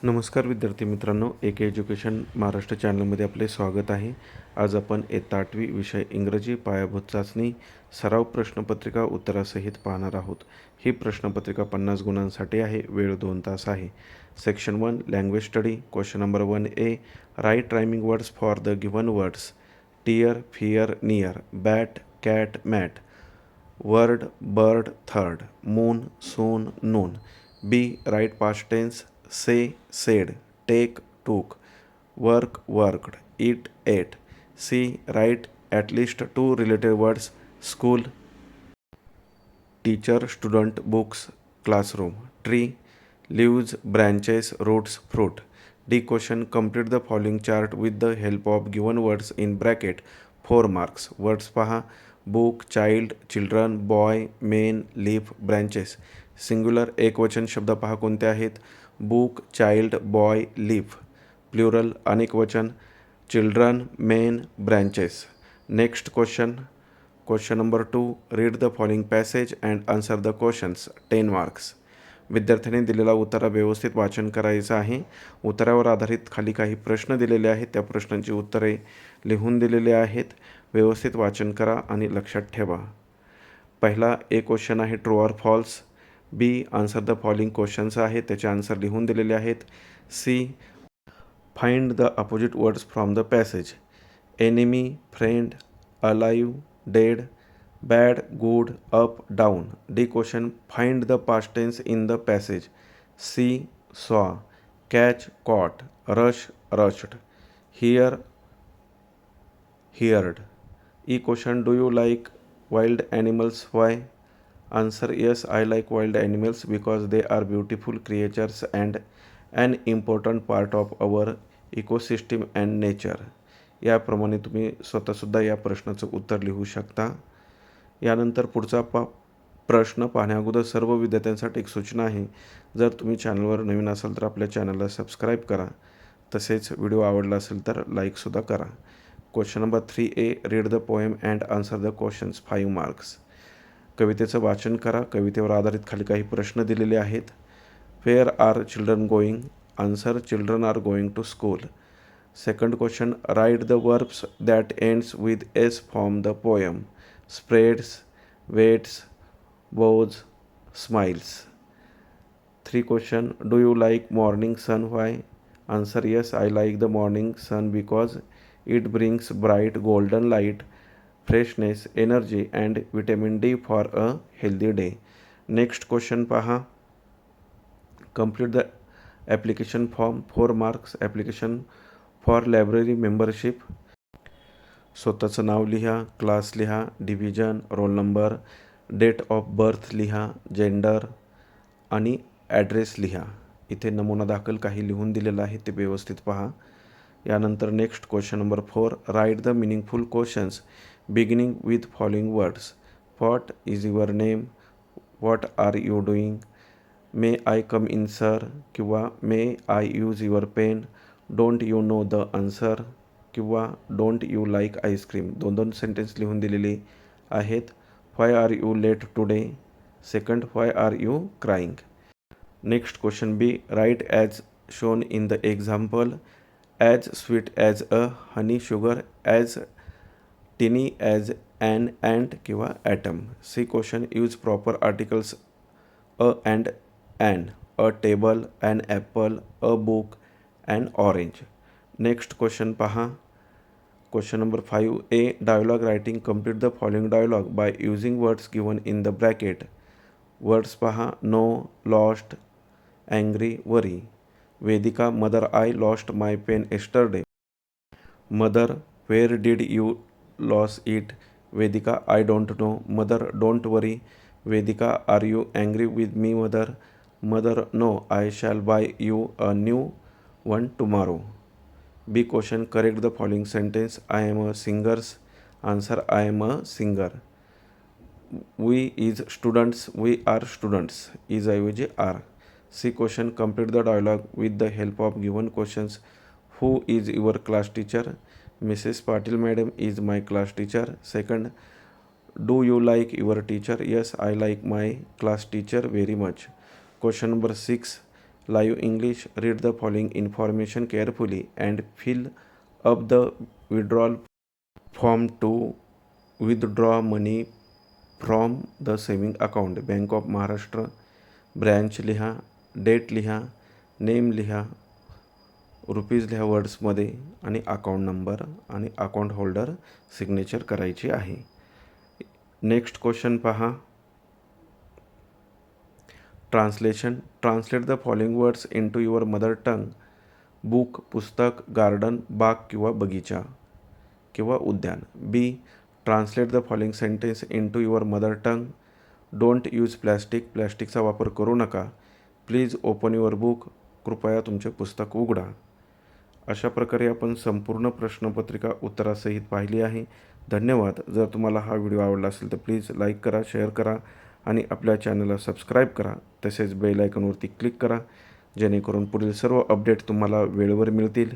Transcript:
नमस्कार विद्यार्थी मित्रांनो, एक एज्युकेशन महाराष्ट्र चॅनलमध्ये आपले स्वागत आहे. आज आपण इयत्ता 8वी विषय इंग्रजी पायाभूत चाचणी सराव प्रश्नपत्रिका उत्तरासहित पाहणार आहोत. ही प्रश्नपत्रिका 50 गुणांसाठी आहे. वेळ 2 तास आहे. Section 1 language study. Question number 1A. Write rhyming words for the given words. Tear, fear, near, bat, cat, mat. Word, bird, third. Moon, soon, noon. B. Write past tense. say, said, take, took, work, worked, eat, ate. C. Write at least 2 related words. School, teacher, student, books, classroom. Tree, leaves, branches, roots, fruit. D. Question. Complete the following chart with the help of given words in bracket. 4 marks. Words पहा. book, child, children, boy, man, leaf, branches. Singular एकवचन शब्द पहा कोणते आहेत. Book, child, boy, leaf. Plural अनेकवचन children, men, branches. Next question number 2. Read the following passage and answer the questions. 10 marks. विद्यार्थ्यांनी दिलेला उत्तर व्यवस्थित वाचन करायचं आहे. उत्तरावर आधारित खाली काही प्रश्न दिलेले आहेत. त्या प्रश्नांची उत्तरे लिहून दिलेली आहेत. व्यवस्थित वाचन करा आणि लक्षात ठेवा. पहिला एक क्वेश्चन आहे true or false. B. Answer the following questions आहेत, त्याचे आन्सर लिहून दिलेले आहेत. C. Find the opposite words from the passage. Enemy, friend, alive, dead, bad, good, up, down. D question. Find the past tense in the passage. See. Saw, catch, caught, rush, rushed, hear, heard. E question. Do you like wild animals? Why? Answer. Yes, I like wild animals because they are beautiful creatures and an important part of our ecosystem and nature. याप्रमाणे तुम्ही स्वतःसुद्धा या प्रश्नाचं उत्तर लिहू शकता. यानंतर पुढचा प्रश्न पाहण्याअगोदर सर्व विद्यार्थ्यांसाठी एक सूचना आहे. जर तुम्ही चॅनलवर नवीन असाल तर आपल्या चॅनलला सबस्क्राईब करा. तसेच व्हिडिओ आवडला असेल तर लाईकसुद्धा करा. Question number 3A. Read the poem and answer the questions. 5 marks. कवितेचं वाचन करा. कवितेवर आधारित खाली काही प्रश्न दिलेले आहेत. Where are children going? Answer. Children are going to school. Second question. Write the verbs that ends with S from the poem. Spreads, waits, bows, smiles. 3 question. Do you like morning sun? Why? Answer. Yes, I like the morning sun because it brings bright golden light, freshness, energy and vitamin D for a healthy day. Next question पहा. Complete the application form. 4 marks. Application for library membership. स्वतःचं नाव लिहा, class लिहा, division, roll number, date of birth लिहा, gender आणि address लिहा. इथे नमुना दाखल काही लिहून दिलेलं आहे, ते व्यवस्थित पहा. यानंतर next question number 4. Write the meaningful questions beginning with following words. What is your name? What are you doing? May I come in sir? किंवा may I use your pen? Don't you know the answer? किंवा don't you like ice cream? 2 sentence लिहून दिलेली आहेत. Why are you late today? Second. Why are you crying? Next question B. Write as shown in the example. As sweet as a honey sugar, as tiny as an ant किंवा atom. C question. Use proper articles a and an, a table, an apple, a book, an orange. Next question पहा. Question number 5A. Dialogue writing. Complete the following dialogue by using words given in the bracket. Words पहा. Know, lost, angry, worry. Vedika. Mother, I lost my pen yesterday. Mother. Where did you lose it? Vedika. I don't no. Mother. Don't worry. Vedika. Are you angry with me mother? Mother. No, I shall buy you a new one tomorrow. B question. Correct the following sentence. I am a singers. Answer. I am a singer. We is students. We are students. Is ऐवजी are. C question. Complete the dialogue with the help of given questions. Who is your class teacher? Mrs. Patil madam is my class teacher. Second. Do you like your teacher? Yes, I like my class teacher very much. Question number 6. Live English. Read the following information carefully and fill up the withdrawal form to withdraw money from the saving account. Bank of Maharashtra. Branch लिहा, date लिहा, name लिहा, rupees लिहा वर्ड्समध्ये आणि account number आणि account holder signature करायची आहे. Next question पहा. Translation. Translate the following words into your mother tongue. Book पुस्तक, गार्डन बाग किंवा बगीचा किंवा उद्यान. B. Translate the following sentence into your mother tongue. Don't use plastic. प्लॅस्टिकचा वापर करू नका. Please open your book. कृपया तुमचे पुस्तक उघडा. अशा प्रकारे आपण संपूर्ण प्रश्नपत्रिका उत्तरासहित पाहिली आहे. धन्यवाद. जर तुम्हाला हा व्हिडिओ आवडला असेल तर प्लीज लाईक करा, शेअर करा आणि आपल्या चॅनलला सबस्क्राईब करा. तसेच बेल आयकॉनवरती क्लिक करा जेणेकरून पुढील सर्व अपडेट तुम्हाला वेळेवर मिळतील.